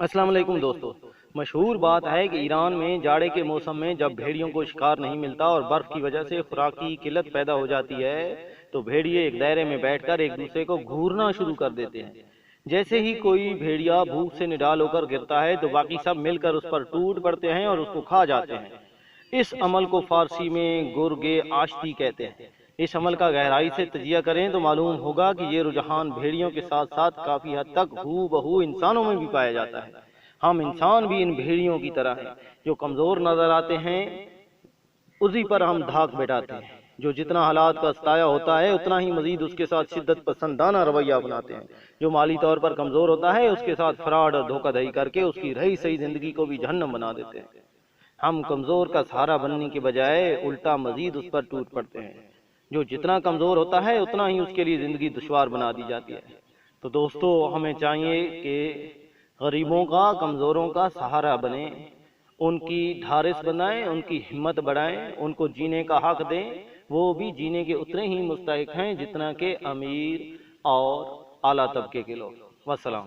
अस्सलाम वालेकुम दोस्तों। मशहूर बात है कि ईरान में जाड़े के मौसम में जब भेड़ियों को शिकार नहीं मिलता और बर्फ की वजह से खुराक की किल्लत पैदा हो जाती है तो भेड़िए एक दायरे में बैठकर एक दूसरे को घूरना शुरू कर देते हैं। जैसे ही कोई भेड़िया भूख से निडाल होकर गिरता है तो बाकी सब मिलकर उस पर टूट पड़ते हैं और उसको खा जाते हैं। इस अमल को फारसी में गुर्गे आश्ती कहते हैं। इस अमल का गहराई से तजिया करें तो मालूम होगा कि ये रुझान भेड़ियों के साथ साथ काफी हद तक हू बहू इंसानों में भी पाया जाता है। हम इंसान भी इन भेड़ियों की तरह हैं, जो कमजोर नजर आते हैं उसी पर हम धाक बैठाते हैं। जो जितना हालात का सताया होता है उतना ही मजीद उसके साथ शिद्दत पसंदाना रवैया अपनाते हैं। जो माली तौर पर कमजोर होता है उसके साथ फ्रॉड और धोखाधड़ी करके उसकी रही सही जिंदगी को भी जहन्नम बना देते हैं। हम कमजोर का सहारा बनने के बजाय उल्टा मजीद उस पर टूट पड़ते हैं। जो जितना कमजोर होता है उतना ही उसके लिए जिंदगी दुश्वार बना दी जाती है। तो दोस्तों, हमें चाहिए कि गरीबों का, कमजोरों का सहारा बने, उनकी ढारिस बनाएं, उनकी हिम्मत बढ़ाएं, उनको जीने का हक दें। वो भी जीने के उतने ही मुस्तहिक हैं जितना के अमीर और आला तबके के लोग। वस्सलाम।